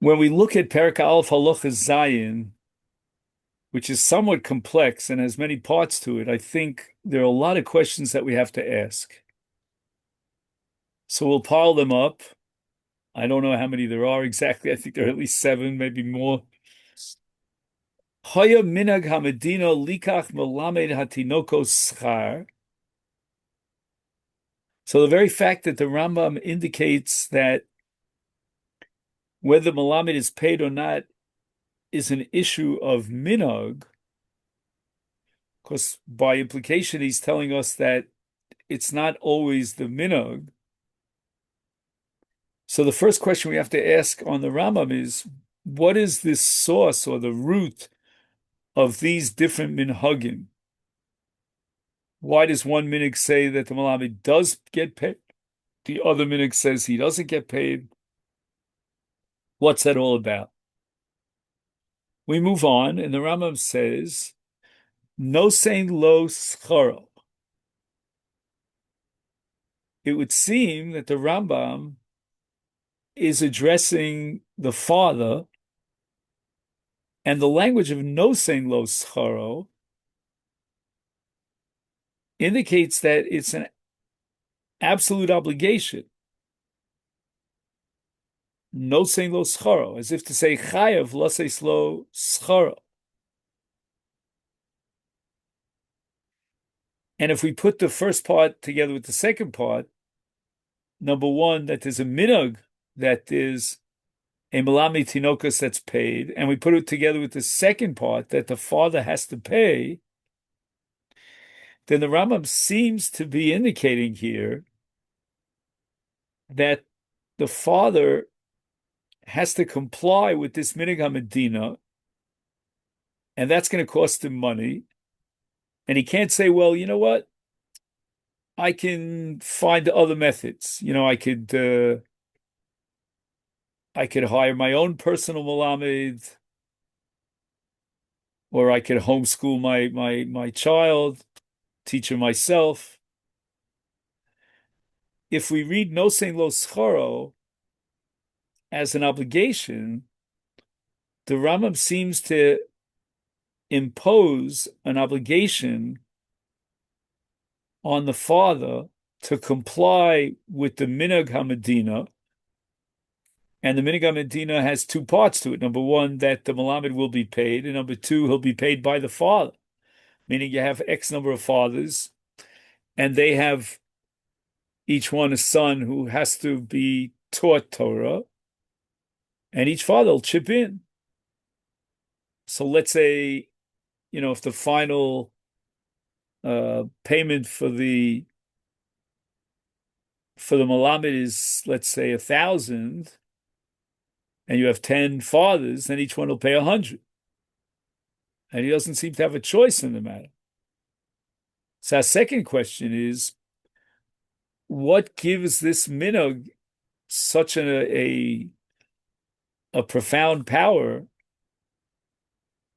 When we look at Perek Aleph Halacha Zayin, which is somewhat complex and has many parts to it, I think there are a lot of questions that we have to ask. So we'll pile them up. I don't know how many there are exactly. I think there are at least seven, maybe more. Hoya minag hamedina likach melamed hatinoko schar. So the very fact that the Rambam indicates that whether Melamed is paid or not is an issue of minhag, because by implication he's telling us that it's not always the minhag. So the first question we have to ask on the Rambam is, what is this source or the root of these different minhagim? Why does one minhag say that the Melamed does get paid? The other minhag says he doesn't get paid. What's that all about? We move on, and the Rambam says, no saying lo scharo. It would seem that the Rambam is addressing the father, and the language of no saying lo scharo indicates that it's an absolute obligation. No saying lo scharo, as if to say chayav lo seis lo scharo. And if we put the first part together with the second part, number one, that there's a minhag, that is a Melamed Tinokus that's paid, and we put it together with the second part that the father has to pay, then the Rambam seems to be indicating here that the father has to comply with this Minhag HaMedina, and that's going to cost him money. And he can't say, well, you know what? I can find other methods. I could hire my own personal Melamed, or I could homeschool my child, teach him myself. If we read no saying lo scharo as an obligation, the Rambam seems to impose an obligation on the father to comply with the Minhag HaMedina. And the Minhag HaMedina has two parts to it. Number one, that the Melamed will be paid, and number two, he'll be paid by the father, meaning you have X number of fathers, and they have each one a son who has to be taught Torah, and each father will chip in. So let's say, if the final payment for the Melamed is, let's say, 1,000, and you have 10 fathers, then each one will pay 100. And he doesn't seem to have a choice in the matter. So our second question is, what gives this minhag such a profound power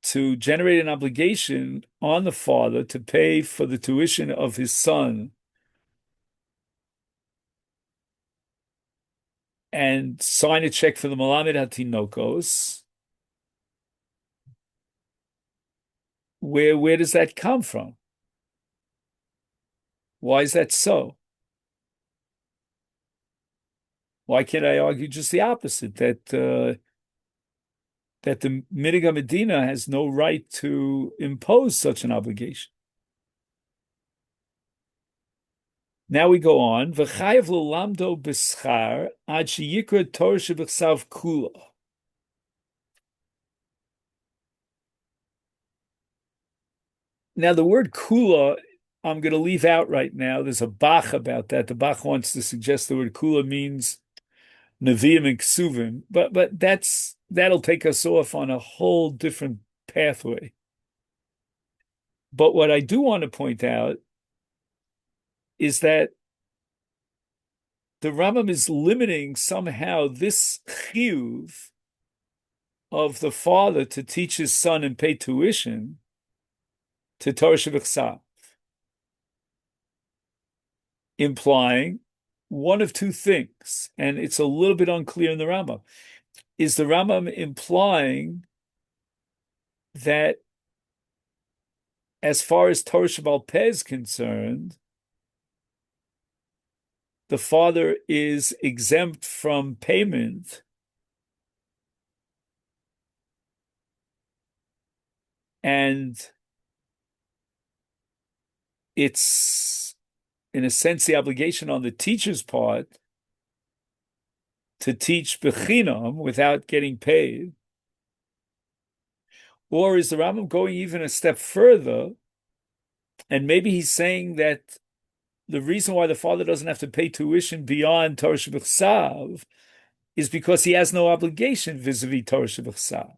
to generate an obligation on the father to pay for the tuition of his son and sign a check for the Melamed Hatinokos? Where does that come from? Why is that so? Why can't I argue just the opposite, that the Minhag HaMedina has no right to impose such an obligation? Now we go on. V'chayev l'lamdo b'schar ad sheyikra Torah sheb'chsav kula. Now the word kula, I'm going to leave out right now. There's a Bach about that. The Bach wants to suggest the word kula means Nevi'im and Ksuvim, but that'll take us off on a whole different pathway. But what I do want to point out is that the Rambam is limiting somehow this chiyuv of the father to teach his son and pay tuition to Torah Shebechsav, implying one of two things, and it's a little bit unclear in the Rambam. is the Rambam implying that as far as Torah Sheba'al Peh is concerned, the father is exempt from payment, and it's, in a sense, the obligation on the teacher's part to teach bechinam without getting paid? Or is the Rambam going even a step further, and maybe he's saying that the reason why the father doesn't have to pay tuition beyond Torah Shebechsav is because he has no obligation vis-a-vis Torah Shebechsav?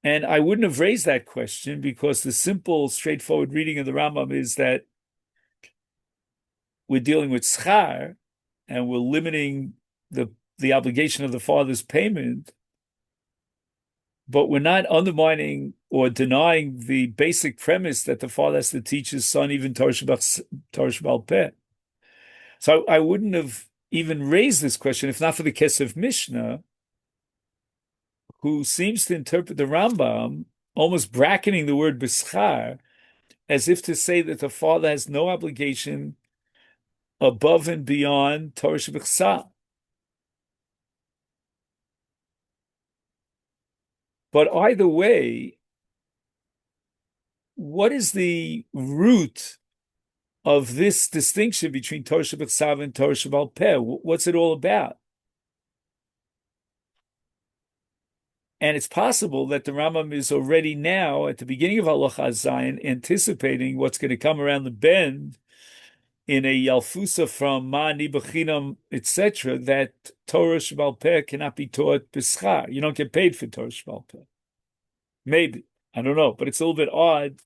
And I wouldn't have raised that question because the simple, straightforward reading of the Rambam is that we're dealing with schar and we're limiting the obligation of the father's payment, but we're not undermining or denying the basic premise that the father has to teach his son even Torah Sheba'al Peh. So I wouldn't have even raised this question if not for the Kesef Mishnah, who seems to interpret the Rambam almost bracketing the word beschar as if to say that the father has no obligation above and beyond Torah Shebechsa. But either way, what is the root of this distinction between Torah Shebechsa and Torah Sheba'al Peh? What's it all about? And it's possible that the Rambam is already now, at the beginning of Halacha Zayin, anticipating what's going to come around the bend in a Yalfusa from Ma'ani B'chinam, etc., that Torah Sheba'al Peh cannot be taught b'schar. You don't get paid for Torah Sheba'al Peh. Maybe. I don't know. But it's a little bit odd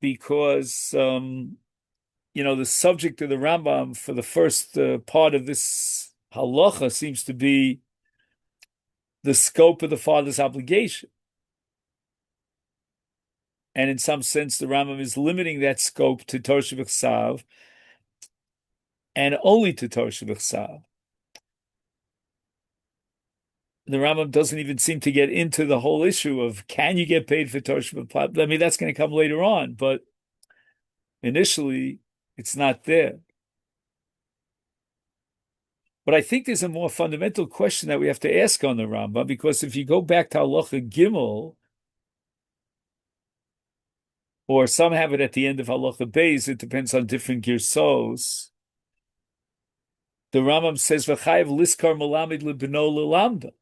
because, the subject of the Rambam for the first part of this halacha seems to be the scope of the father's obligation. And in some sense, the Rambam is limiting that scope to Torah Shebechsav and only to Torah Shebechsav. The Rambam doesn't even seem to get into the whole issue of can you get paid for Torah Shebechsav? I mean, that's going to come later on, but initially, it's not there. But I think there's a more fundamental question that we have to ask on the Rambam, because if you go back to Halacha Gimel, or some have it at the end of Halacha Beis, it depends on different girsos. The Rambam says, "V'chayev liskar Melamed lebeno lelamda."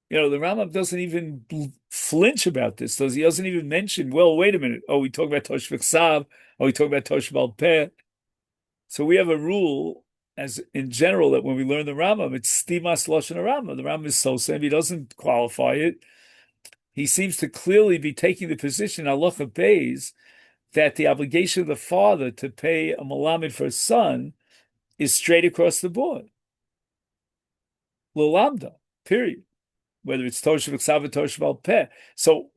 The Rambam doesn't even flinch about this. He doesn't even mention, well, wait a minute. Oh, we talk about Torah Shebechsav. Oh, we talk about Torah Sheba'al Peh. So we have a rule, as in general, that when we learn the Rambam, it's stimas lashon Rambam. The Rambam is so same; he doesn't qualify it. He seems to clearly be taking the position, Halacha Beis, that the obligation of the father to pay a Melamed for his son is straight across the board. L'lamda, period. Whether it's Torah Shebechsav or Torah Sheba'al Peh. So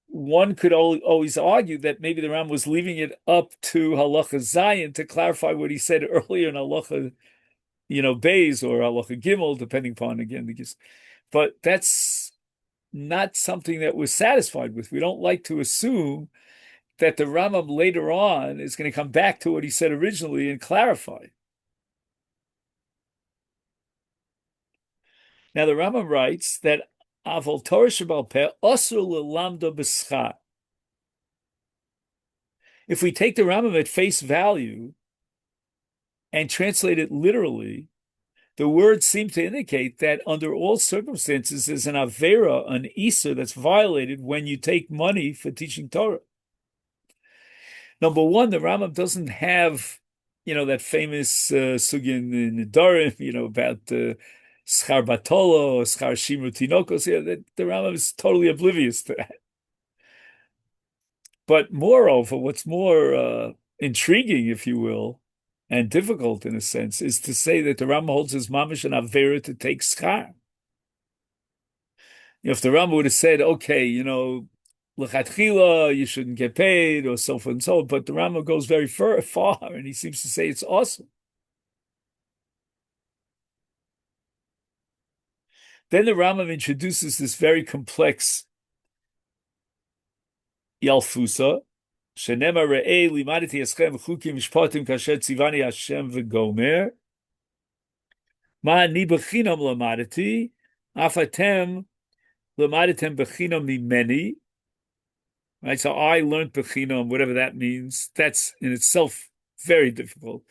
one could always argue that maybe the Rambam was leaving it up to Halacha Zayin to clarify what he said earlier in Halacha, Beis or Halacha Gimel, depending upon, again, but that's not something that we're satisfied with. We don't like to assume that the Rambam later on is going to come back to what he said originally and clarify. Now the Rambam writes that Avol Torah Sheba'al Peh Asur L'Lamda B'Schar. If we take the Rambam at face value and translate it literally, the words seem to indicate that under all circumstances there's an avera, an isur, that's violated when you take money for teaching Torah. Number one, the Rambam doesn't have, that famous sugya in Nedarim, about schar batolo, schar shimru tinokos. The Rambam is totally oblivious to that. But moreover, what's more intriguing, if you will, and difficult in a sense, is to say that the Rambam holds his mamish an avera to take schar. If the Rambam would have said, okay, l'chatchila, you shouldn't get paid, or so forth and so on, but the Rambam goes very far, and he seems to say it's awesome. Then the Rambam introduces this very complex Yalfusa. Shenema re'ei limaditi eschem v'chukim mishpatim kasher tzivani Hashem v'gomer. Ma ani b'chinam lamaditi, afatem lamaditem b'chinam mimeni. Right, so I learned b'chinam, whatever that means. That's in itself very difficult.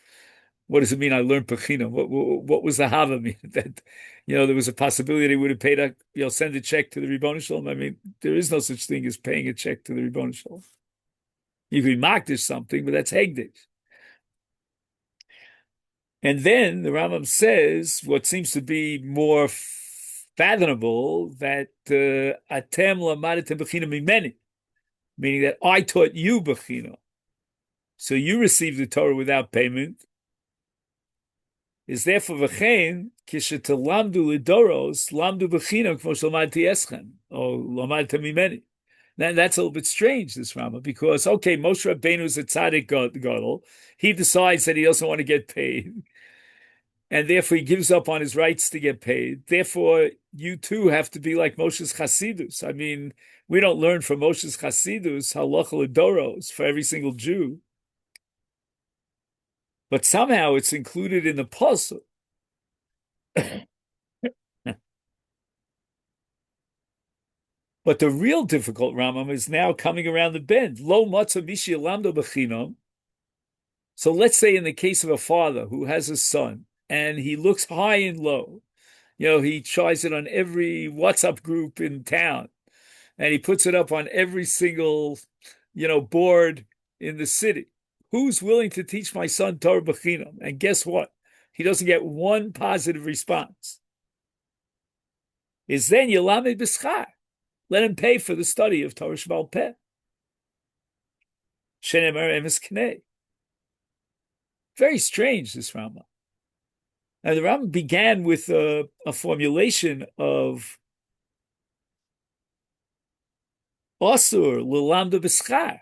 What does it mean? I learned b'chinam. What was the hava mean? That there was a possibility he would have paid send a check to the Ribono Shalom. I mean, there is no such thing as paying a check to the Ribono Shalom. You could makdish something, but that's hegdish. And then the Rambam says what seems to be more fathomable, that atem lamaditem b'chinam mimeni, meaning that I taught you b'chinam. So you received the Torah without payment. Is therefore v'chein kishetelamdu lidoros lamdu b'chinam k'mo shelamadti eschem or lamadtem mimeni. Now that's a little bit strange, this Rambam, because okay, Moshe Rabbeinu is a tzaddik gadol. He decides that he doesn't want to get paid, and therefore he gives up on his rights to get paid. Therefore, you too have to be like Moshe's Chasidus. I mean, we don't learn from Moshe's Chasidus halacha l'doros for every single Jew, but somehow it's included in the pasuk. But the real difficult Rambam is now coming around the bend. Lo matzah mishi lamdo b'chinam. So let's say in the case of a father who has a son and he looks high and low, he tries it on every WhatsApp group in town, and he puts it up on every single, board in the city. Who's willing to teach my son Torah b'chinam? And guess what? He doesn't get one positive response. Is then Yelamed b'schar. Let him pay for the study of Torah Sheba'al Peh. Shenemar emes knei. Very strange, this Rambam. And the Rambam began with a formulation of Asur l'lamda b'schar.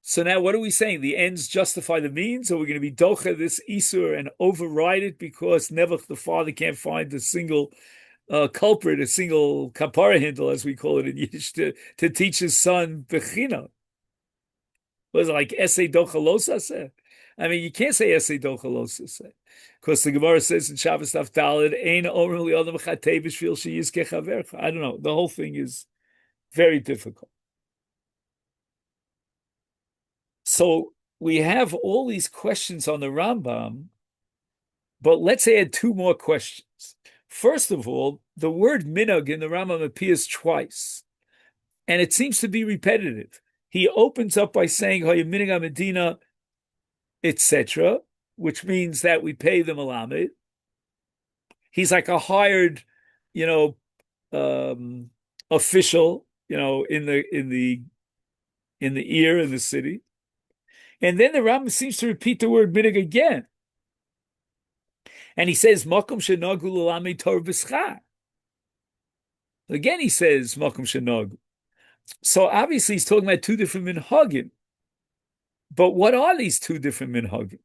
So now what are we saying? The ends justify the means? Or we're going to be docha this Isur and override it because Nebuch, the father, can't find a single culprit, a single kapara handle, as we call it in Yiddish, to teach his son bechina? Was it like essay dochalosa? I mean, you can't say essay dochalosa, because the Gemara says in Shabbos Daf Daled, "Ein omer li'adam chatei b'shvil sheyizkeh chavercha." I don't know. The whole thing is very difficult. So we have all these questions on the Rambam, but let's add two more questions. First of all, the word minhag in the Rambam appears twice, and it seems to be repetitive. He opens up by saying minhag Medina, etc., which means that we pay the Melamed. He's like a hired, official, in the ear in the city. And then the Rambam seems to repeat the word minhag again. And he says, Makom shenagu l'lamed Torah b'schar. Again, he says, Makom shenagu. So obviously he's talking about two different minhagim. But what are these two different minhagim?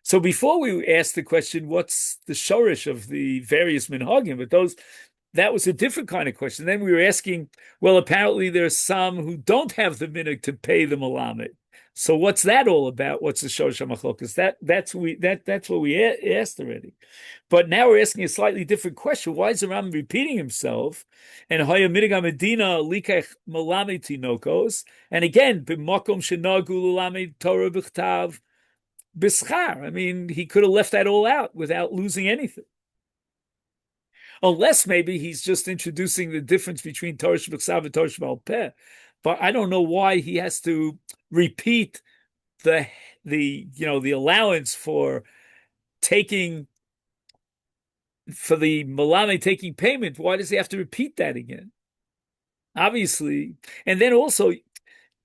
So before we ask the question, what's the shorish of the various minhagim? But that was a different kind of question. Then we were asking, well, apparently there's some who don't have the minhag to pay the Melamed. So what's that all about? What's the shorish hamachlokas? That's what we asked already. But now we're asking a slightly different question. Why is the Rambam repeating himself? And Haya minhag Medina likach Melamed tinokos. And again, b'makom shenagu l'lamed Torah b'chtav b'schar. I mean, he could have left that all out without losing anything. Unless maybe he's just introducing the difference between Torah Sheb'chsav and Torah Sheba'al Peh. But I don't know why he has to repeat the allowance for the Melamed taking payment. Why does he have to repeat that again? Obviously. And then also,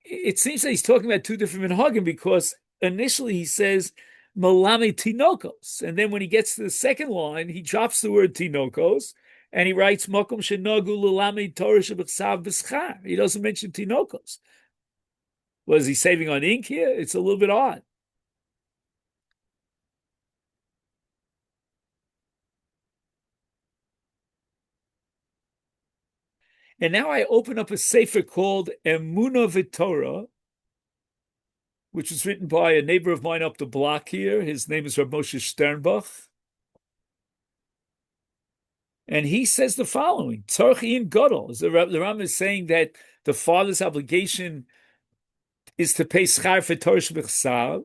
it seems that he's talking about two different minhagim, because initially he says Melamed tinokos, and then when he gets to the second line, he drops the word tinokos and he writes Makom shenagu l'lamed Torah sheb'chsav b'schar. He doesn't mention tinokos. Was he saving on ink here? It's a little bit odd. And now I open up a sefer called Emunah V'Torah, which was written by a neighbor of mine up the block here. His name is Rav Moshe Sternbach. And he says the following: Tzarchi Gadol. The Ram is saying that the father's obligation is to pay schar for Torah shebechsav.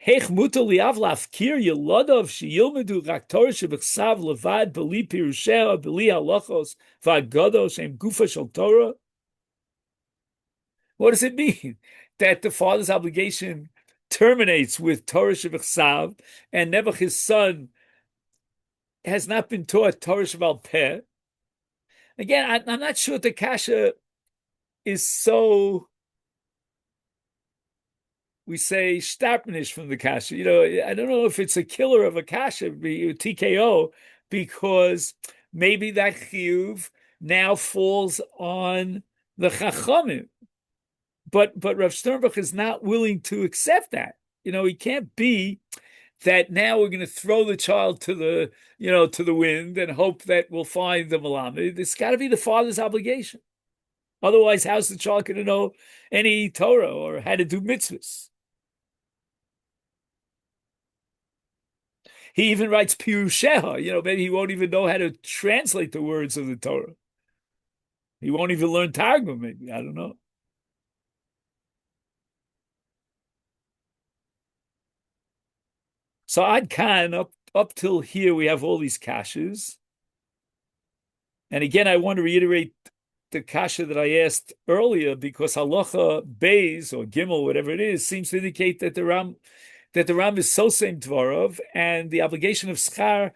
Heich mutar liav lafkir yeladav sheyilmedu rak Torah shebechsav levad beli pirushea beli halachos v'agados shem gufa shel Torah. What does it mean? That the father's obligation terminates with Torah shebechsav, and never his son has not been taught Torah Shebal Peh. Again, I'm not sure the kasha is so, we say, starpnish from the kasha. I don't know if it's a killer of a kasha, TKO, because maybe that chiyuv now falls on the chachamim. But Rav Sternbach is not willing to accept that. He can't be that now we're going to throw the child to the wind and hope that we'll find the Melamed. It's got to be the father's obligation. Otherwise, how's the child going to know any Torah or how to do mitzvahs? He even writes Pirusheha. Maybe he won't even know how to translate the words of the Torah. He won't even learn Targum, maybe. I don't know. So Ad Khan, up till here, we have all these kashas. And again, I want to reiterate the kasha that I asked earlier, because halacha beis or gimel, whatever it is, seems to indicate that the Ram is so same dvarav, and the obligation of schar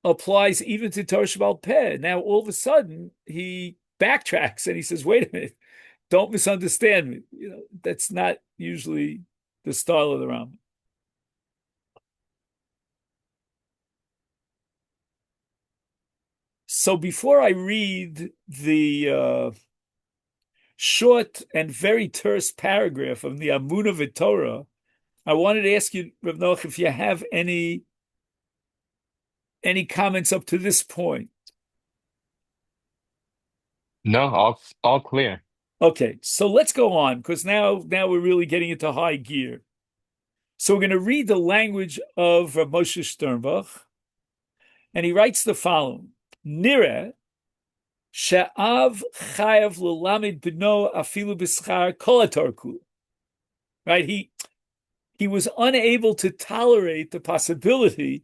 applies even to Torah Shebal Peh. Now, all of a sudden, he backtracks and he says, "Wait a minute, don't misunderstand me. That's not usually the style of the Ram." So before I read the short and very terse paragraph of the Emunah V'Torah, I wanted to ask you, Rav Noach, if you have any comments up to this point. No, all clear. Okay, so let's go on, because now we're really getting into high gear. So we're going to read the language of Rav Moshe Sternbach, and he writes the following: Nireh she'av chayav l'lamed b'no afilu b'schar kol haTorah kula. Right? He was unable to tolerate the possibility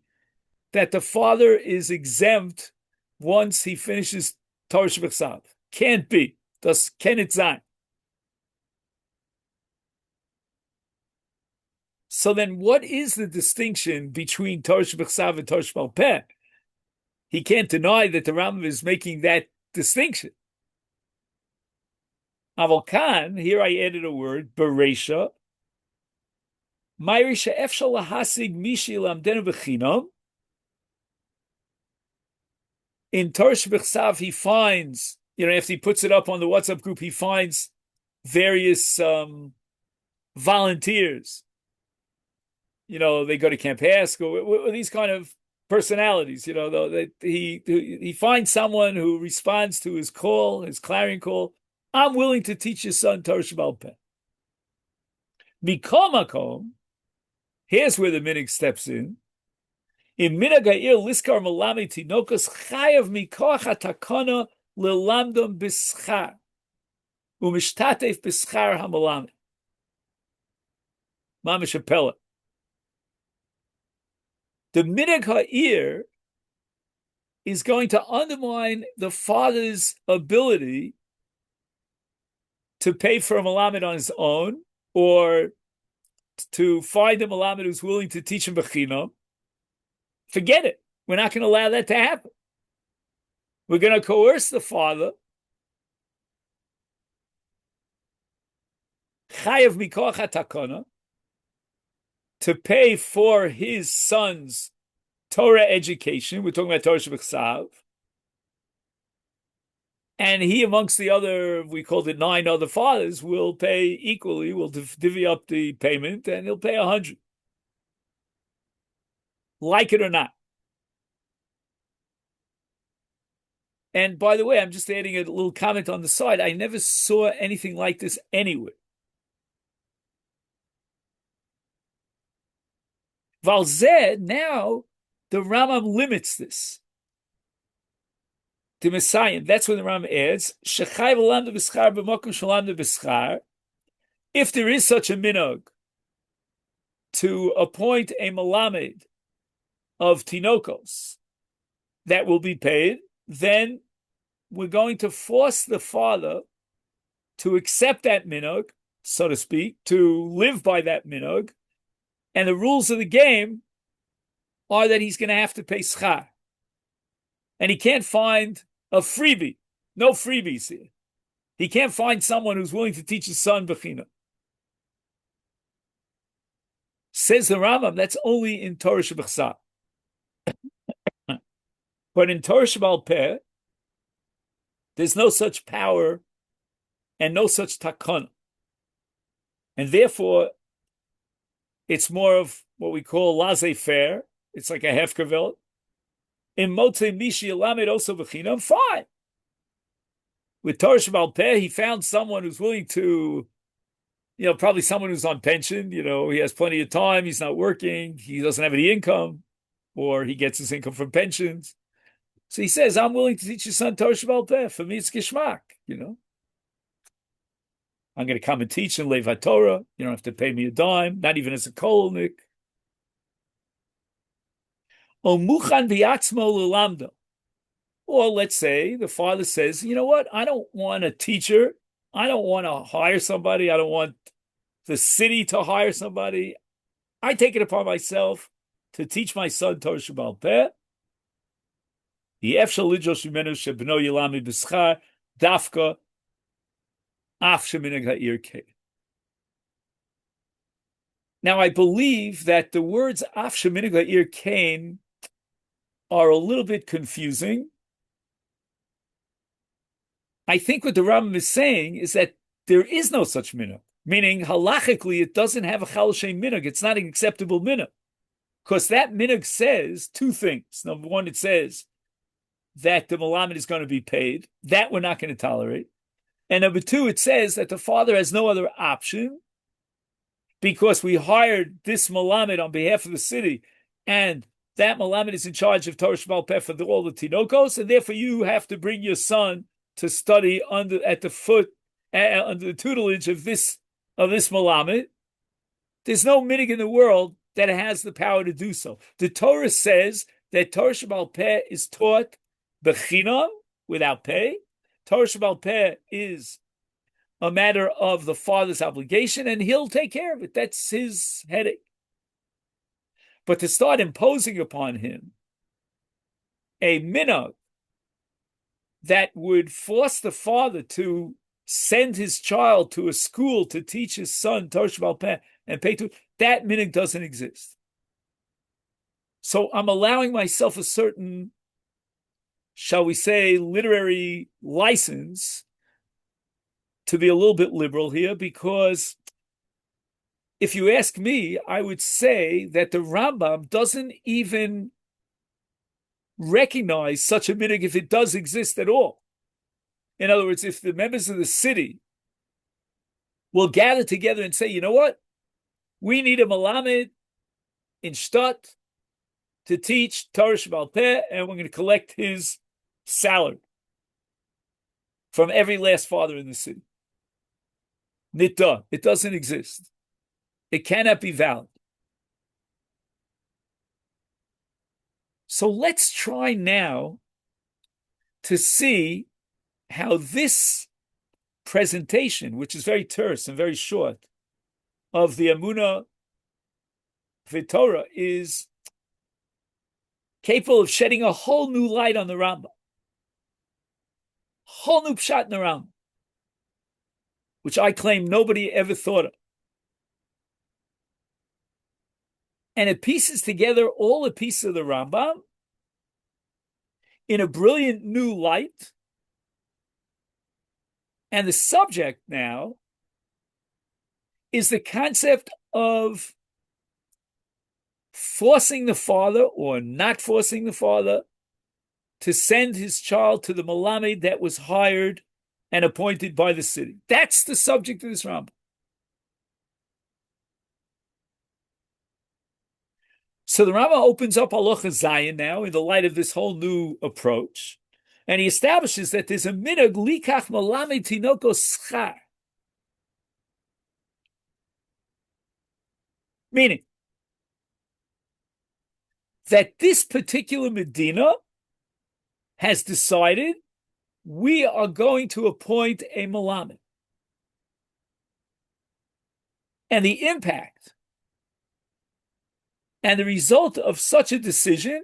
that the father is exempt once he finishes Torah shebechsav. Can't be. Das kann it sein. So then what is the distinction between Torah shebechsav and Torah Shebal Peh? He can't deny that the Rambam is making that distinction. Aval kan, here I added a word, bereisha. Ma'arisha efshal lahasig mishi lamdenu b'chinam. In Torah shebechsav, he finds, after he puts it up on the WhatsApp group, he finds various volunteers. They go to Camp Haskell, these kind of personalities. He finds someone who responds to his call, his clarion call. I'm willing to teach your son Torah Shebal Peh. Mikol makom, here's where the minig steps in. In minag ha'ir liskar melamed tinokos chayav mikoach hatakana lelamdom b'schar u'mishtatef b'schar ha'melamed. Mamish Apella. The minag ha'ir is going to undermine the father's ability to pay for a Melamed on his own, or to find a Melamed who's willing to teach him b'chinam. Forget it. We're not going to allow that to happen. We're going to coerce the father. Chayav mikoach hatakana, to pay for his son's Torah education. We're talking about Torah shebechsav. And he, amongst the other, we called it 9 other fathers, will pay equally. We'll divvy up the payment, and he'll pay 100. Like it or not. And by the way, I'm just adding a little comment on the side. I never saw anything like this anywhere. Valzeh, now the Rambam limits this. The Messiah, that's when the Rambam adds, Shechai v'lamda b'schar b'mokum shalamda b'schar. If there is such a minog to appoint a Melamed of Tinokos that will be paid, then we're going to force the father to accept that minog, so to speak, to live by that minog. And the rules of the game are that he's going to have to pay schar. And he can't find a freebie. No freebies here. He can't find someone who's willing to teach his son Bechina. Says the Rambam, that's only in Torah Shebechsa. But in Torah Shebal Peh, there's no such power and no such takana. And therefore, it's more of what we call laissez-faire. It's like a hefkervelt. In Motzei Mishi Elamed also Bechina, fine. With Torah Shebal Peh, he found someone who's willing to, probably someone who's on pension. He has plenty of time. He's not working. He doesn't have any income, or he gets his income from pensions. So he says, I'm willing to teach your son Torah Shebal Peh. For me, it's Gishmak, I'm going to come and teach in Levat Torah. You don't have to pay me a dime, not even as a kolnik. Or let's say the father says, you know what? I don't want a teacher. I don't want to hire somebody. I don't want the city to hire somebody. I take it upon myself to teach my son Torah Shebal Peh. The Efshal Lidrosh Mimenu Shebno Yilami B'schar Dafka Af Sheminag Ha'ir Kein. Now, I believe that the words Af Sheminag Ha'ir Kein are a little bit confusing. I think what the Rambam is saying is that there is no such minhag, meaning halachically it doesn't have a chal shem minhag. It's not an acceptable minhag, because that minhag says two things. Number one, it says that the Melamed is going to be paid. That we're not going to tolerate. And number two, it says that the father has no other option because we hired this Melamed on behalf of the city, and that Melamed is in charge of Torah Shebal Peh for all the Tinokos, and therefore you have to bring your son to study under the tutelage of this Melamed. There's no minhag in the world that has the power to do so. The Torah says that Torah Shebal Peh is taught bechinam, without pay. Torah Shebal Peh is a matter of the father's obligation, and he'll take care of it. That's his headache. But to start imposing upon him a minhag that would force the father to send his child to a school to teach his son Torah Shebal Peh and pay to that minhag doesn't exist. So I'm allowing myself a certain, shall we say, literary license to be a little bit liberal here, because if you ask me, I would say that the Rambam doesn't even recognize such a minhag if it does exist at all. In other words, if the members of the city will gather together and say, you know what? We need a Melamed in Shtat to teach Torah Shebal Peh, and we're going to collect his salary from every last father in the city. Nita, it doesn't exist. It cannot be valid. So let's try now to see how this presentation, which is very terse and very short, of the Amunah V'Torah is capable of shedding a whole new light on the Rambam. Whole new pshat in the Rambam, which I claim nobody ever thought of. And it pieces together all the pieces of the Rambam in a brilliant new light. And the subject now is the concept of forcing the father or not forcing the father to send his child to the Melamed that was hired and appointed by the city. That's the subject of this Rambam. So the Rambam opens up Halacha Zayin now in the light of this whole new approach, and he establishes that there's a minhag likach Melamed tinoko schar, meaning that this particular Medina has decided we are going to appoint a Melamed. And the impact and the result of such a decision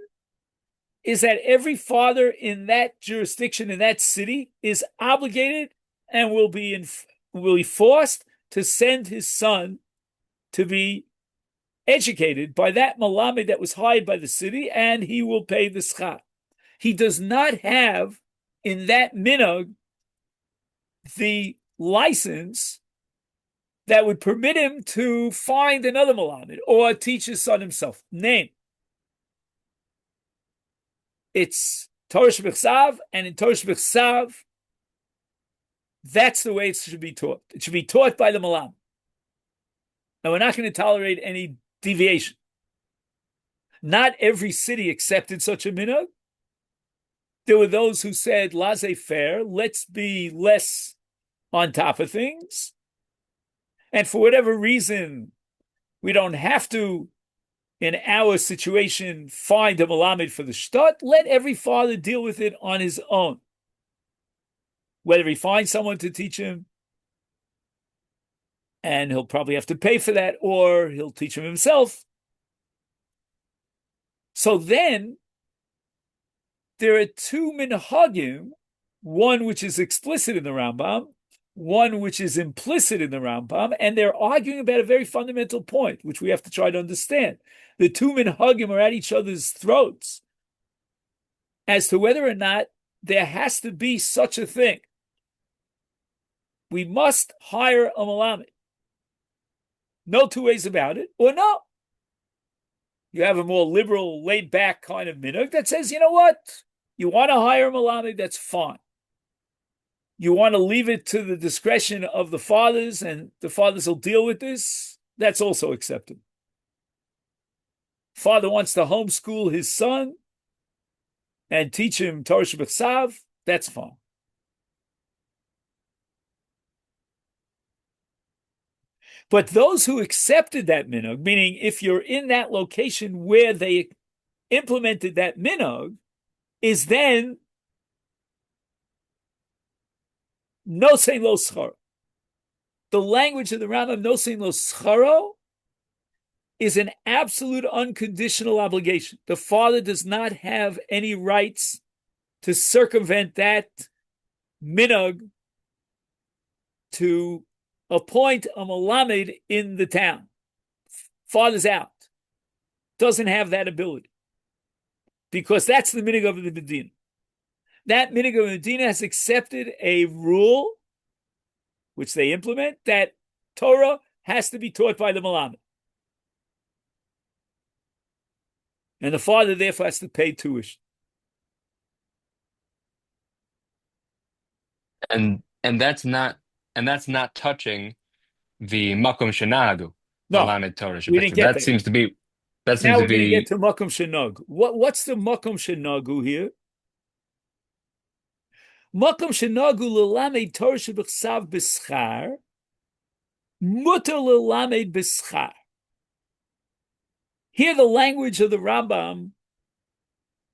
is that every father in that jurisdiction, in that city, is obligated and will be forced to send his son to be educated by that Melamed that was hired by the city, and he will pay the schar. He does not have in that minhag the license that would permit him to find another Melamed or teach his son himself. Name. It's Torah Shebechsav, and in Torah Shebechsav, that's the way it should be taught. It should be taught by the Melamed. And we're not going to tolerate any deviation. Not every city accepted such a minhag. There were those who said, laissez-faire, let's be less on top of things. And for whatever reason, we don't have to, in our situation, find a Melamed for the shtat. Let every father deal with it on his own. Whether he finds someone to teach him, and he'll probably have to pay for that, or he'll teach him himself. So then, there are two minhagim, one which is explicit in the Rambam, one which is implicit in the Rambam, and they're arguing about a very fundamental point, which we have to try to understand. The two minhagim are at each other's throats as to whether or not there has to be such a thing. We must hire a Melamed. No two ways about it, or no. You have a more liberal, laid-back kind of minhag that says, you know what? You want to hire a Melamed, that's fine. You want to leave it to the discretion of the fathers, and the fathers will deal with this, that's also acceptable. Father wants to homeschool his son and teach him Torah Shebechsav, that's fine. But those who accepted that minhag, meaning if you're in that location where they implemented that minhag, is then nosein lo scharo. The language of the Rambam, nosein lo scharo, is an absolute unconditional obligation. The father does not have any rights to circumvent that minhag to appoint a Melamed in the town. Father's out. Doesn't have that ability. Because that's the minhag of the Medina. That minhag of the Medina has accepted a rule, which they implement, that Torah has to be taught by the Melamed. And the father therefore has to pay tuition. And that's not touching the makom shenadu, No, Melamed Torah. we didn't get That there. seems to be Now we're going to get to makom shenog. What's the makom shenagu here? Makom shenagu lelamed Torah shebechsav b'schar, mutar lelamed b'schar. Here the language of the Rambam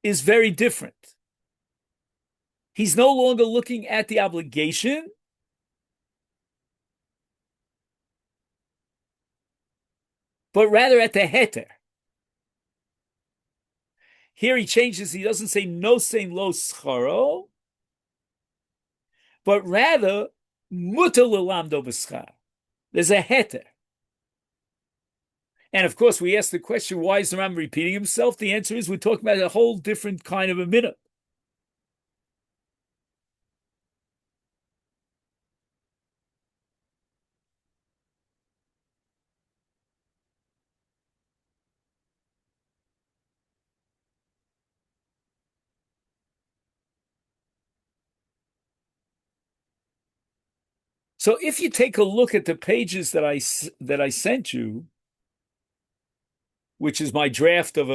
is very different. He's no longer looking at the obligation, but rather at the heter. Here he changes, he doesn't say nosein lo scharo, but rather mutar lelamdo b'schar. There's a heter. And of course, we ask the question, why is the Rambam repeating himself? The answer is we're talking about a whole different kind of a minhag. So if you take a look at the pages that I sent you, which is my draft of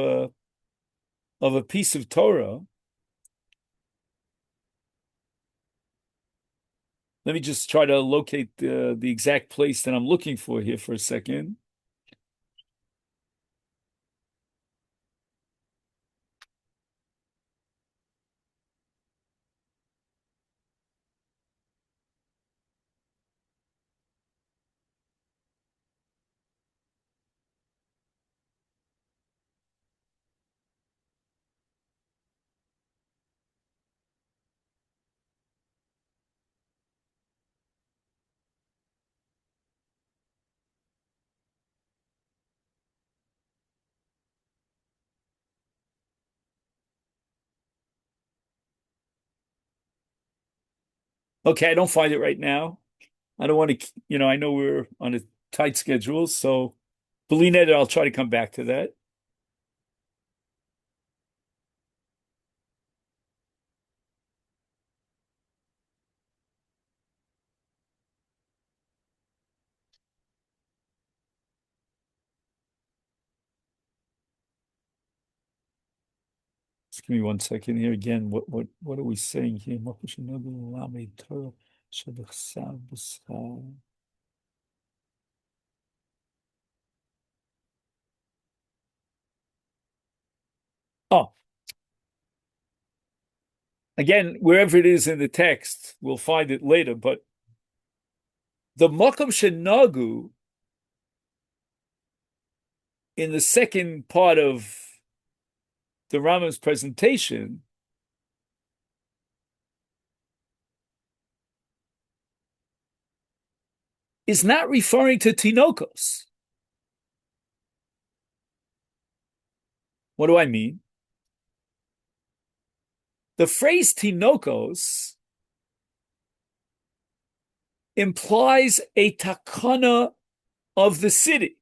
a piece of Torah, let me just try to locate the exact place that I'm looking for here for a second. Okay, I don't find it right now. I don't want to, I know we're on a tight schedule, so believe it, I'll try to come back to that. Just give me 1 second here. Again, what are we saying here? Oh, again, wherever it is in the text, we'll find it later. But the makom shenagu in the second part of the Rambam's presentation is not referring to tinokos. What do I mean? The phrase tinokos implies a takana of the city.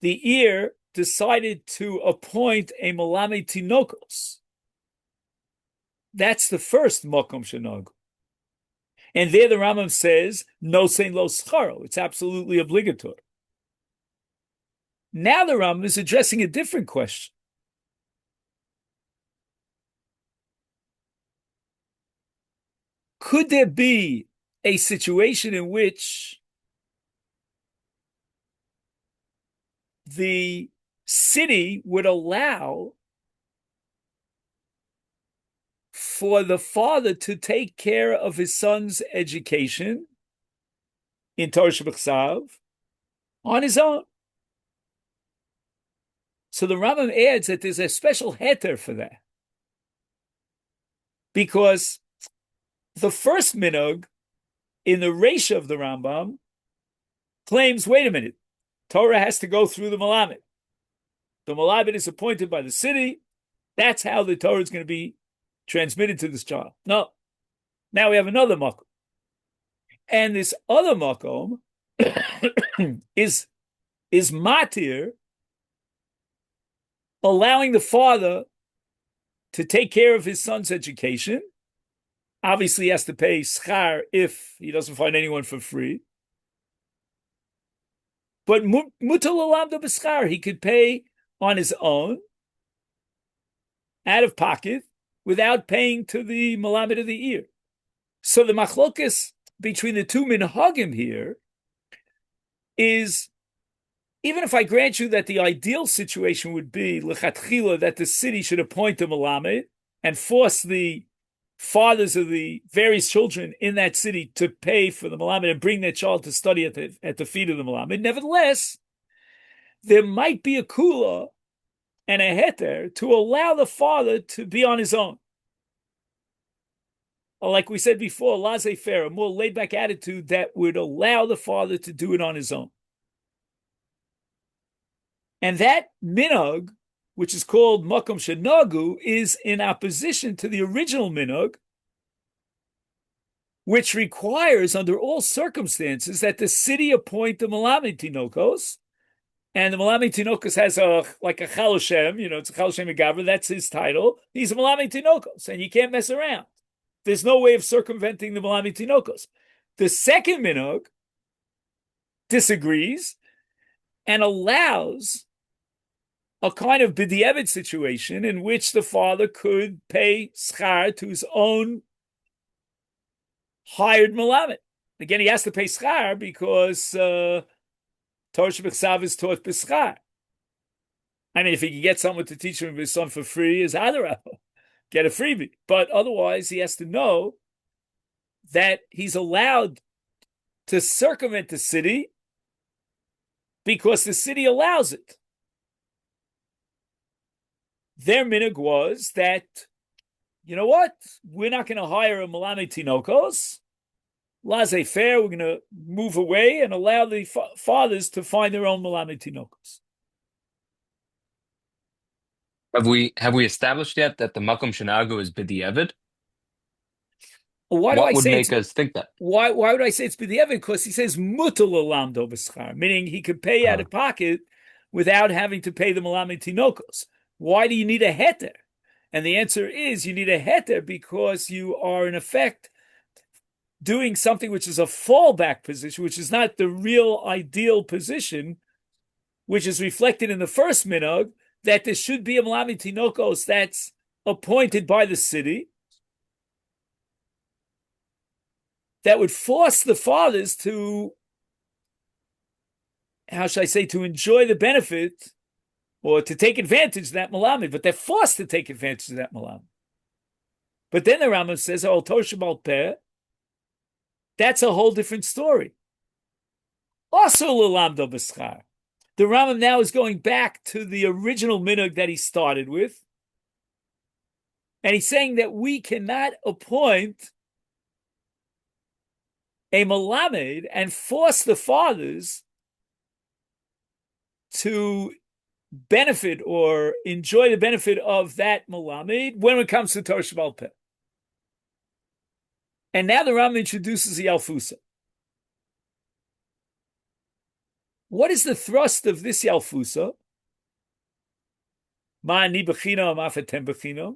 The ear decided to appoint a Melamed tinokos. That's the first makom shenagu. And there the Rambam says, no sein lo scharo. It's absolutely obligatory. Now the Rambam is addressing a different question. Could there be a situation in which the city would allow for the father to take care of his son's education in Torah Shebechsav on his own? So the Rambam adds that there's a special heter for that, because the first minhag in the Reisha of the Rambam claims, wait a minute, Torah has to go through the Melamed. The Melamed is appointed by the city. That's how the Torah is going to be transmitted to this child. No. Now we have another makom. And this other makom is matir, allowing the father to take care of his son's education. Obviously, he has to pay schar if he doesn't find anyone for free. But mutal alamda b'schar, he could pay on his own, out of pocket, without paying to the Melamed of the ear. So the machlokas between the two minhagim here is, even if I grant you that the ideal situation would be lechatchila, that the city should appoint a Melamed and force the fathers of the various children in that city to pay for the Melamed and bring their child to study at the feet of the Melamed, nevertheless, there might be a kula and a heter to allow the father to be on his own. Or like we said before, laissez-faire, a more laid-back attitude that would allow the father to do it on his own. And that minhag, which is called makom shenagu, is in opposition to the original minhag, which requires, under all circumstances, that the city appoint the Melamed tinokos, and the Melamed tinokos has like a chaloshem, it's a chaloshem megaber, that's his title. He's a Melamed tinokos, and you can't mess around. There's no way of circumventing the Melamed tinokos. The second minhag disagrees and allows a kind of b'di'evet situation in which the father could pay schar to his own hired melamed. Again, he has to pay schar because Torah Shebechsav is taught b'schar. I mean, if he can get someone to teach him his son for free, is adarabah, get a freebie. But otherwise, he has to know that he's allowed to circumvent the city because the city allows it. Their minhag was that, you know what? We're not going to hire a Melamed Tinokos. Laissez-faire, we're going to move away and allow the fathers to find their own Melamed Tinokos. Have we established yet that the Makom Shenagu is b'di'evid? Why do I What would say it's make us think that? why would I say it's b'di'evid? Because he says mutal alamdo b'schar, meaning he could pay out Uh, of pocket without having to pay the Melamed Tinokos. Why do you need a heter? And the answer is you need a heter because you are in effect doing something which is a fallback position, which is not the real ideal position, which is reflected in the first minhag, that there should be a Melamed Tinokos that's appointed by the city that would force the fathers to, how should I say, to enjoy the benefit or to take advantage of that Melamed, but they're forced to take advantage of that Melamed. But then the Rambam says, oh, Tosha Bal Peh, that's a whole different story. Also, Lalamdo B'schar. The Rambam now is going back to the original minhag that he started with, and he's saying that we cannot appoint a Melamed and force the fathers to benefit or enjoy the benefit of that Melamed when it comes to Torah Sheba'al Peh. And now the Rambam introduces the Yalfusa. What is the thrust of this Yalfusa? Ma'ani b'chino, ma'afatem b'chino.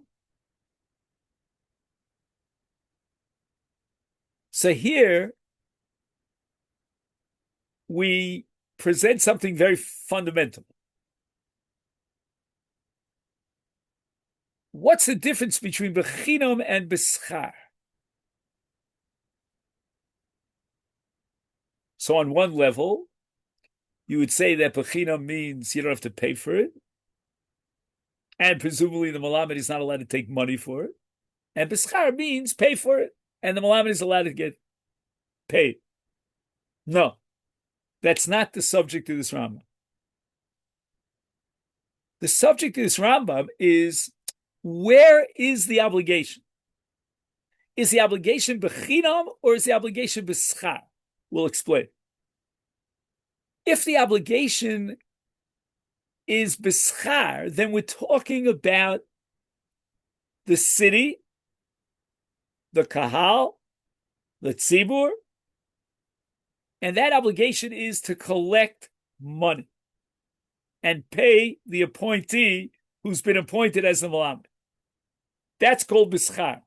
So here we present something very fundamental. What's the difference between bechinom and beschar? So on one level, you would say that bechinom means you don't have to pay for it. And presumably the Melamed is not allowed to take money for it. And beschar means pay for it. And the Melamed is allowed to get paid. No, that's not the subject of this Rambam. The subject of this Rambam is, where is the obligation? Is the obligation bechinam or is the obligation beschar? We'll explain. If the obligation is beschar, then we're talking about the city, the kahal, the tzibur, and that obligation is to collect money and pay the appointee who's been appointed as the Melamed. That's called beschar.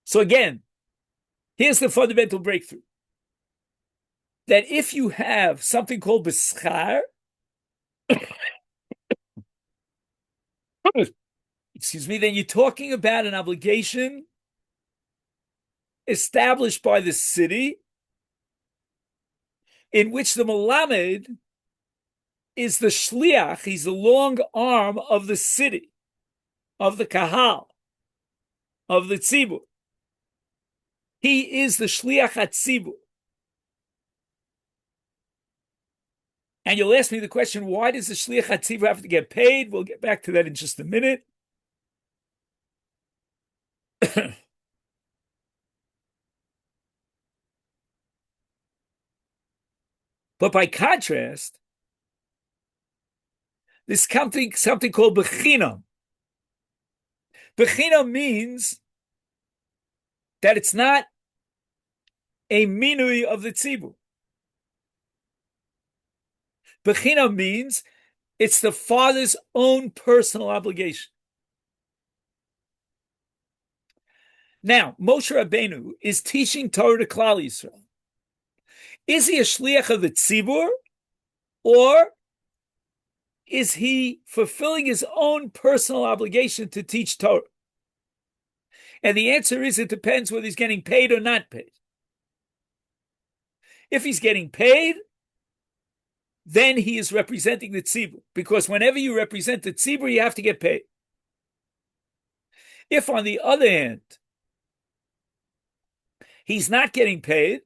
So again, here's the fundamental breakthrough. That if you have something called beschar, excuse me, then you're talking about an obligation established by the city in which the Melamed is the shliach, he's the long arm of the city, of the kahal, of the tzibur. He is the shliach hatzibur. And you'll ask me the question, why does the shliach hatzibur have to get paid? We'll get back to that in just a minute. But by contrast, there's something called bechinam. Bechinam means that it's not a minui of the tzibur. Bechinam means it's the father's own personal obligation. Now, Moshe Rabbeinu is teaching Torah to Klal Yisrael. Is he a shliach of the tzibur, or is he fulfilling his own personal obligation to teach Torah? And the answer is it depends whether he's getting paid or not paid. If he's getting paid, then he is representing the tzibur, because whenever you represent the tzibur, you have to get paid. If, on the other hand, he's not getting paid,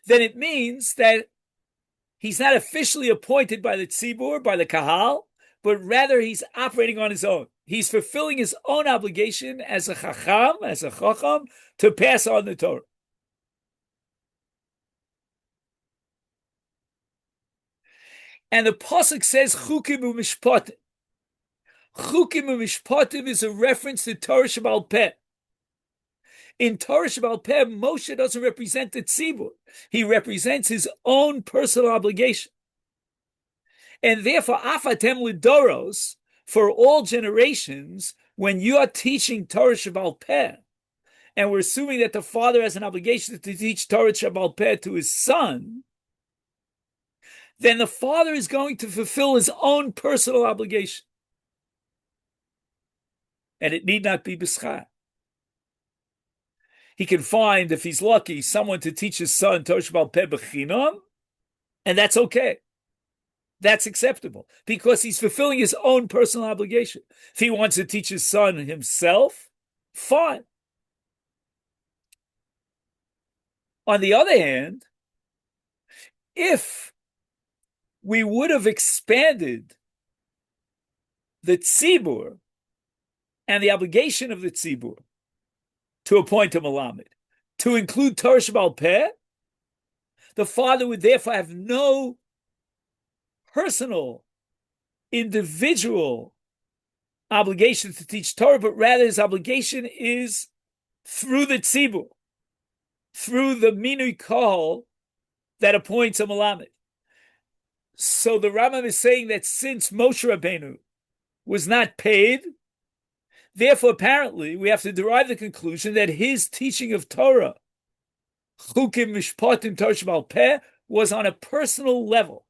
then it means that he's not officially appointed by the tzibur, by the kahal, but rather he's operating on his own. He's fulfilling his own obligation as a chacham, to pass on the Torah. And the pasuk says chukim u'mishpatim. Chukim u'mishpatim is a reference to Torah Sheba'al Peh. In Torah Sheba'al Peh, Moshe doesn't represent the tzibur. He represents his own personal obligation. And therefore, afatem lidoros, for all generations, when you are teaching Torah Sheba'al Peh, and we're assuming that the father has an obligation to teach Torah Sheba'al Peh to his son, then the father is going to fulfill his own personal obligation. And it need not be b'schar. He can find, if he's lucky, someone to teach his son Torah Sheba'al Peh b'chinam, and that's okay. That's acceptable, because he's fulfilling his own personal obligation. If he wants to teach his son himself, fine. On the other hand, if we would have expanded the tzibur and the obligation of the tzibur to appoint a Melamed, to include Torah Sheba'al Peh, the father would therefore have no personal, individual obligation to teach Torah, but rather his obligation is through the tzibur, through the minui kohol that appoints a Melamed. So the Rambam is saying that since Moshe Rabbeinu was not paid, therefore apparently we have to derive the conclusion that his teaching of Torah, chukim mishpatim Torah Sheba'al Peh, was on a personal level.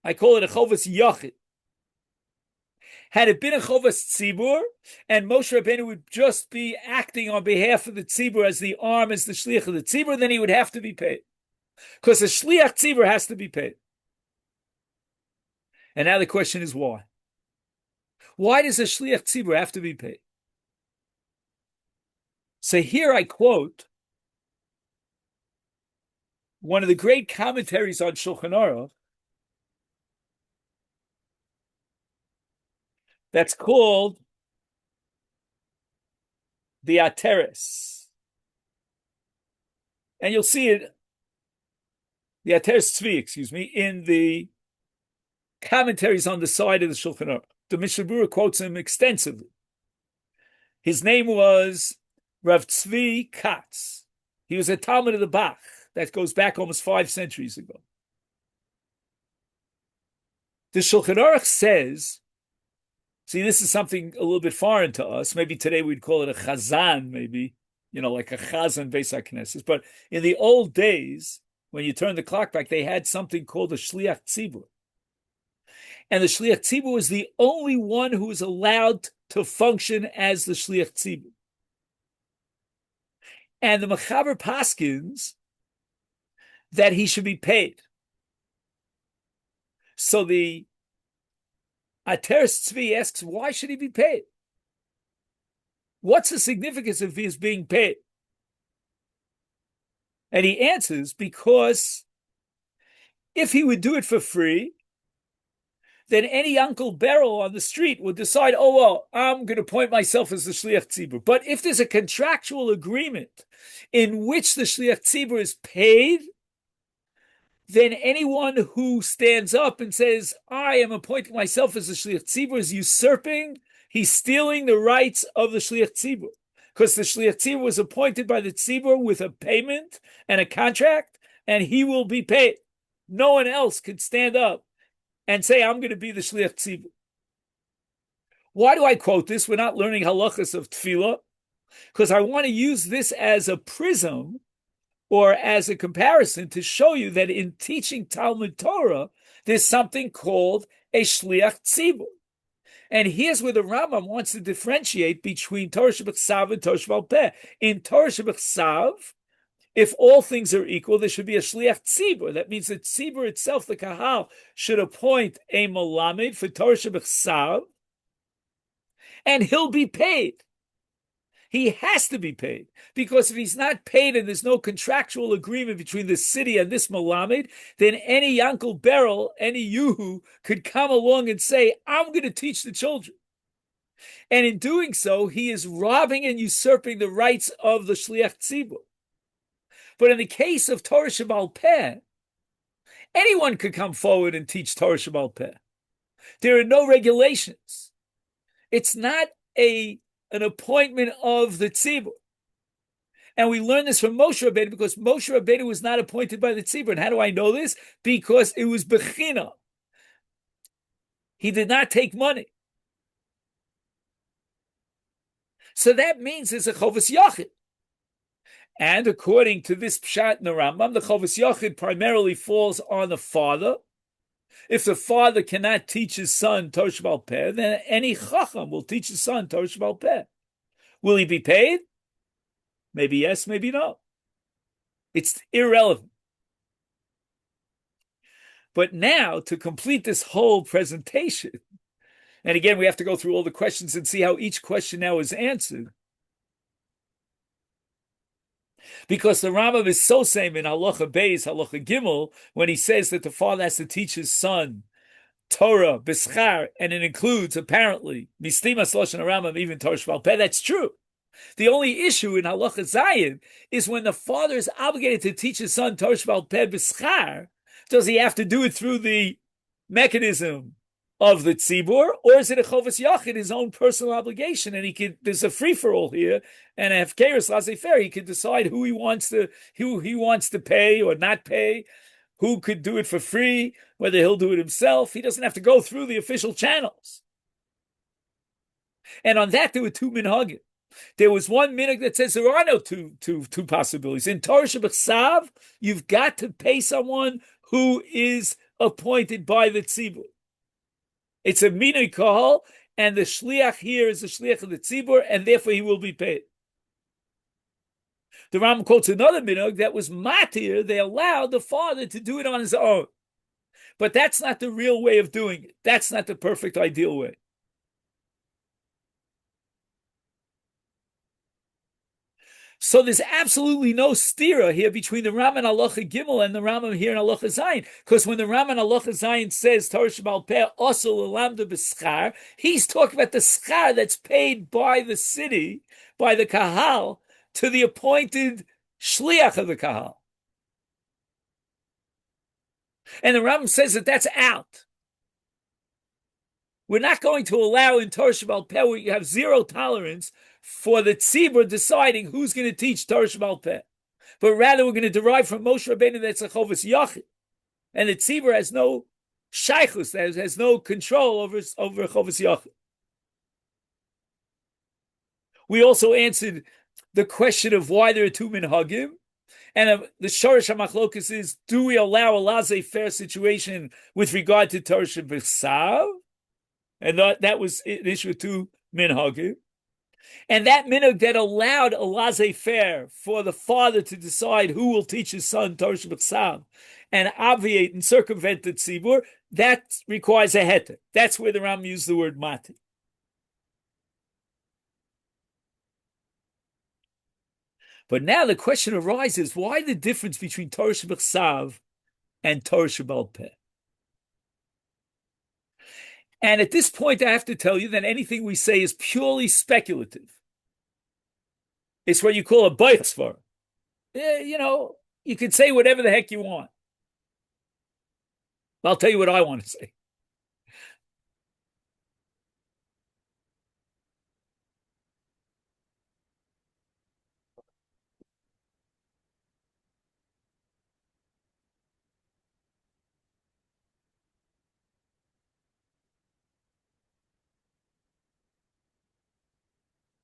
I call it a chovas yachid. Had it been a chovas tzibur, and Moshe Rabbeinu would just be acting on behalf of the tzibur as the arm, as the shliach of the tzibur, then he would have to be paid, because the shliach tzibur has to be paid. And now the question is why? Why does a shliach tzibur have to be paid? So here I quote one of the great commentaries on Shulchan Aruch that's called the Ateres. And you'll see it, the Ateres Tzvi, in the commentaries on the side of the Shulchan Aruch. The Mishnah Berurah quotes him extensively. His name was Rav Tzvi Katz. He was a Talmud of the Bach. That goes back almost 5 centuries ago. The Shulchan Aruch says, see, this is something a little bit foreign to us. Maybe today we'd call it a chazan, maybe, like a chazan Beis HaKnesses. But in the old days, when you turn the clock back, they had something called a shliach tzibur. And the shliach tzibur was the only one who was allowed to function as the shliach tzibur. And the Mechaber paskins that he should be paid. So the Ateres Tzvi asks, why should he be paid? What's the significance of his being paid? And he answers, because if he would do it for free, then any Uncle Beryl on the street would decide, oh, well, I'm going to appoint myself as the Shliach Tzibur. But if there's a contractual agreement in which the Shliach Tzibur is paid, then anyone who stands up and says, I am appointing myself as the Shliach Tzibur is usurping, he's stealing the rights of the Shliach Tzibur. Because the Shliach Tzibur was appointed by the Tzibur with a payment and a contract, and he will be paid. No one else could stand up and say, I'm going to be the Shliach Tzibur. Why do I quote this? We're not learning halachas of tefillah. because I want to use this as a prism or as a comparison to show you that in teaching Talmud Torah, there's something called a shliach tzibur. And here's where the Rambam wants to differentiate between Torah Shebechsav and Torah Shebal Peh. In Torah Shebechsav, if all things are equal, there should be a shliach tzibur. That means that tzibur itself, the kahal, should appoint a Melamed for Torah Shebechsav, and he'll be paid. He has to be paid, because if he's not paid and there's no contractual agreement between the city and this Melamed, then any Yankel Beryl, any Yuhu could come along and say, I'm going to teach the children. And in doing so, he is robbing and usurping the rights of the Shliach Tzibur. But in the case of Torah Shebal Peh, anyone could come forward and teach Torah Shebal Peh. There are no regulations. It's not an appointment of the tzibur. And we learn this from Moshe Rabbeinu, because Moshe Rabbeinu was not appointed by the tzibur. And how do I know this? Because it was bechina. He did not take money. So that means there's a chovas yachid. And according to this pshat in the Rambam, the chovas yachid primarily falls on the father. If the father cannot teach his son Torah Shebal Peh, then any chacham will teach his son Torah Shebal Peh. Will he be paid? Maybe yes, maybe no. It's irrelevant. But now, to complete this whole presentation, and again, we have to go through all the questions and see how each question now is answered. Because the Rambam is so same in Halacha Beis, Halacha Gimel, when he says that the father has to teach his son Torah, B'schar, and it includes, apparently, Mistimas Lashon Rambam, even Torah Shebal Peh. That's true. The only issue in Halacha Zayin is when the father is obligated to teach his son Torah Shebal Peh B'schar, does he have to do it through the mechanism of the tzibur, or is it a chovas yachid, his own personal obligation? And there's a free for all here, and a hefkeres laissez-faire. He can decide who he wants to pay or not pay, who could do it for free, whether he'll do it himself. He doesn't have to go through the official channels. And on that, there were two minhagim. There was one minhag that says there are no two possibilities. In Torah Shebechsav, you've got to pay someone who is appointed by the tzibur. It's a minhag kahal, and the shliach here is the shliach of the tzibur, and therefore he will be paid. The Rambam quotes another minhag that was matir. They allowed the father to do it on his own. But that's not the real way of doing it. That's not the perfect, ideal way. So there's absolutely no stira here between the Rambam in Halacha Gimel and the Rambam here in Halacha Zayin. Because when the Rambam in Halacha Zayin says Torah Shebal Peh also l'lamda b'schar, he's talking about the schar that's paid by the city, by the kahal, to the appointed shliach of the kahal. And the Rambam says that that's out. We're not going to allow in Torah Shebal Peh, where you have zero tolerance for the tzibur deciding who's going to teach Torah Shebal Peh. But rather, we're going to derive from Moshe Rabbeinu that's a chovas yachid. And the tzibur has no shaychus, has no control over chovas yachid. We also answered the question of why there are two minhagim. And the shorish hamachlokus is, do we allow a laissez-faire situation with regard to Torah Shebechsav? And that was an issue of two minhagim. And that minhag that allowed a laissez-faire for the father to decide who will teach his son Torah Shebechsav and obviate and circumvent the tzibur, that requires a heter. That's where the Rambam used the word mati. But now the question arises, why the difference between Torah Shebechsav and Torah Shebal Peh? And at this point, I have to tell you that anything we say is purely speculative. It's what you call a beitzvar. You can say whatever the heck you want. I'll tell you what I want to say.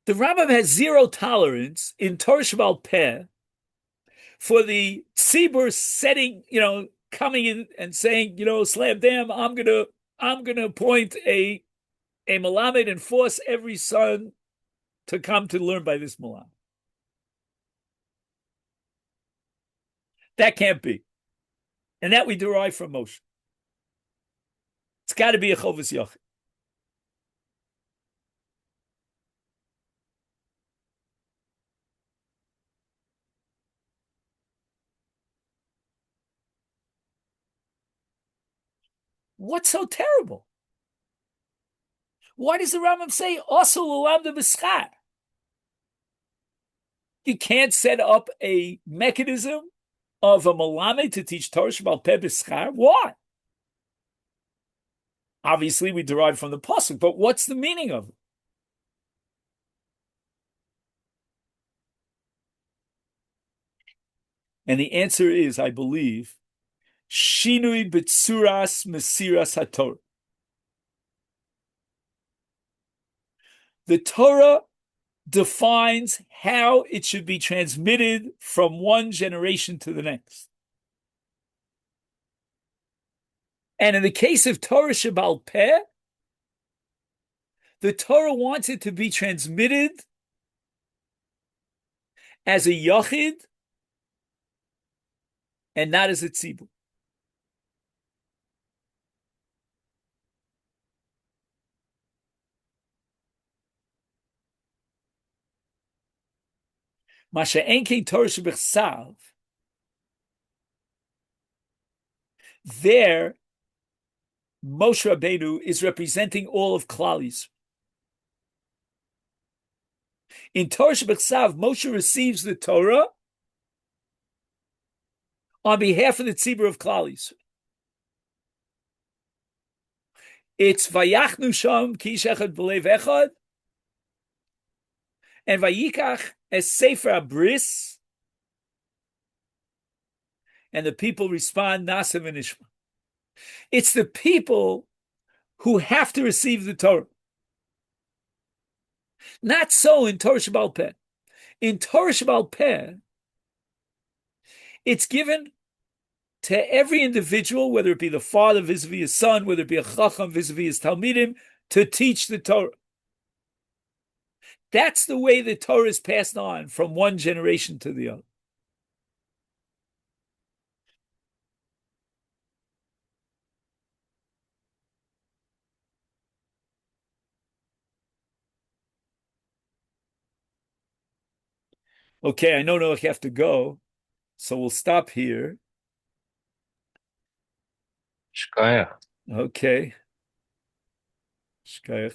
The Rambam has zero tolerance in Torah Shabbal Peh for the tzibur setting, coming in and saying, slam dam, I'm gonna appoint a Melamed and force every son to come to learn by this Melamed. That can't be. And that we derive from Moshe. It's got to be a Chovas Yachid. What's so terrible? Why does the Rambam say also l'lamda b'schar? You can't set up a mechanism of a Melamed to teach Torah Shabbal Peh b'schar. Why? Obviously, we derive from the pasuk, but what's the meaning of it? And the answer is, I believe, shinui b'tzuras mesiras haTorah. The Torah defines how it should be transmitted from one generation to the next. And in the case of Torah Shabbal Peh, the Torah wants it to be transmitted as a yachid and not as a tzibur. Masha enkein Torah shebechsav, there Moshe Rabbeinu is representing all of Klal Yisrael. In Torah shebechsav, Moshe receives the Torah on behalf of the tzibur of Klal Yisrael. It's vayachnu sham kish echad b'lev echad, and vayikach es sefer abris, and the people respond nasim and ishma. It's the people who have to receive the Torah. Not so in Torah Shabbal Peh. In Torah Shabbal Peh, it's given to every individual, whether it be the father vis-a-vis his son, whether it be a chacham vis-a-vis his talmidim, to teach the Torah. That's the way the Torah is passed on from one generation to the other. Okay, I know I have to go, so we'll stop here. Shkaya. Okay. Shkaya.